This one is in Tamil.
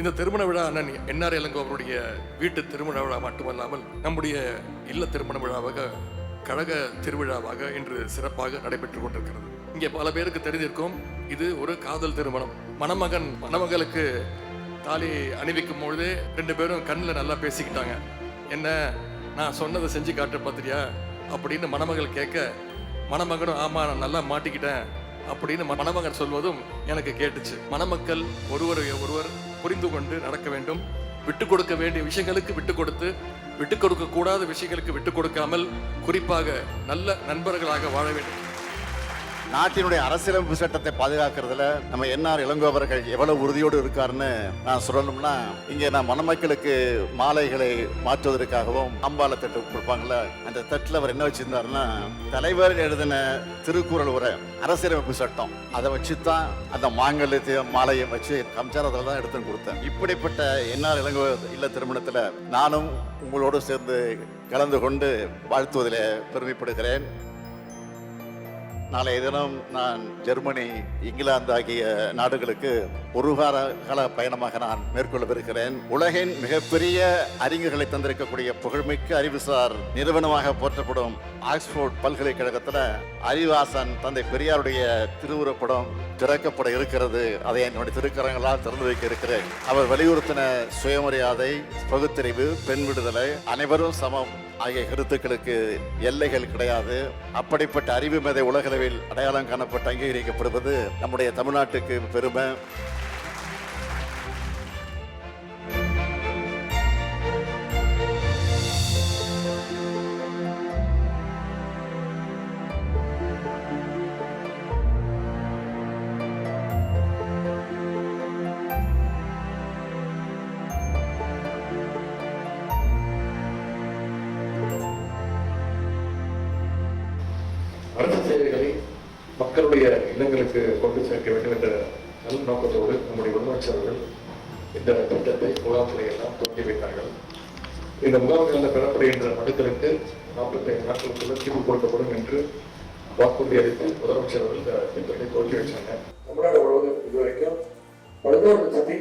இந்த திருமண விழா அண்ணன் என்ஆர் இளங்கோ அவருடைய வீட்டு திருமண விழா மட்டுமல்லாமல் நம்முடைய இல்ல திருமண விழாவாக கழக திருவிழாவாக இன்று சிறப்பாக நடைபெற்றுக் கொண்டிருக்கிறது. இங்கே பல பேருக்கு தெரிந்திருக்கும், இது ஒரு காதல் திருமணம். மணமகன் மணமகளுக்கு தாலி அணிவிக்கும் பொழுதே 2 பேரும் கண்ணில் நல்லா பேசிக்கிட்டாங்க. என்ன, நான் சொன்னதை செஞ்சு காட்ட பார்த்தியா அப்படின்னு மணமகள் கேட்க, மணமகனும் ஆமா நான் நல்லா மாட்டிக்கிட்டேன் அப்படின்னு மணமகன் சொல்வதும் எனக்கு கேட்டுச்சு. மணமக்கள் ஒருவரை ஒருவர் புரிந்து கொண்டு நடக்க வேண்டும். விட்டு கொடுக்க வேண்டிய விஷயங்களுக்கு விட்டு கொடுத்து, விட்டு கொடுக்க கூடாத விஷயங்களுக்கு விட்டு கொடுக்காமல், குறிப்பாக நல்ல நண்பர்களாக வாழ வேண்டும். நாட்டினுடைய அரசியலமைப்பு சட்டத்தை பாதுகாக்கிறதுல நம்ம என்ஆர் இளங்கோ அவர்கள் எவ்வளவு உறுதியோடு இருக்காருன்னு நான் சொல்லணும்னா, இங்கே நான் மணமக்களுக்கு மாலைகளை மாற்றுவதற்காகவும் அம்பால தட்டு கொடுப்பாங்கல்ல, அந்த தட்டில் அவர் என்ன வச்சிருந்தாருன்னா, தலைவர் எழுதின திருக்குறள் உரை, அரசியலமைப்பு சட்டம், அதை வச்சு தான் அந்த மாங்கல்யத்தையும் மாலையும் வச்சு கம்சாரத்தில் தான் எடுத்து கொடுத்தேன். இப்படிப்பட்ட என்ஆர் இளங்கோ இல்ல திருமணத்தில் நானும் உங்களோடு சேர்ந்து கலந்து கொண்டு வாழ்த்துவதில் பெருமைப்படுகிறேன். நாளைய தினம் நான் ஜெர்மனி, இங்கிலாந்து ஆகிய நாடுகளுக்கு ஒரு கால பயணமாக நான் மேற்கொள்ளவிருக்கிறேன். உலகின் மிகப்பெரிய அறிஞர்களை தந்திருக்கக்கூடிய புகழ்மிக்க அறிவுசார் நிறுவனமாக போற்றப்படும் ஆக்ஸ்போர்ட் பல்கலைக்கழகத்தில் அறிவாசன் தந்தை பெரியாருடைய திருவுருப்படம் திறக்கப்பட இருக்கிறது. அதை என்னுடைய திருக்கரங்களால் திறந்து வைக்க இருக்கிறேன். அவர் வலியுறுத்தின சுயமரியாதை, பகுத்தறிவு, பெண் விடுதலை, அனைவரும் சமம் ஆகிய கருத்துக்களுக்கு எல்லைகள் கிடையாது. அப்படிப்பட்ட அறிவு மேதை உலகளவில் அடையாளம் காணப்பட்டு அங்கீகரிக்கப்படுவது நம்முடைய தமிழ்நாட்டுக்கு பெருமை. அரசு சேவைகளை மக்களுடைய இல்லங்களுக்கு கொண்டு சேர்க்க வேண்டும் என்ற நல்ல நோக்கத்தோடு நம்முடைய முதலமைச்சர்கள் இந்த திட்டத்தை முகாம்களை எல்லாம் துவக்கி வைத்தார்கள். இந்த முகாம்களில் பெறப்படுகின்ற மனுக்களுக்கு 45 நாட்களுக்குள்ள தீர்வு கொடுக்கப்படும் என்று வாக்குறுதி அளித்து முதலமைச்சர்கள் இந்த திட்டத்தை துவக்கி வச்சாங்க. தமிழ்நாடு முழுவதும் இதுவரைக்கும் 11,000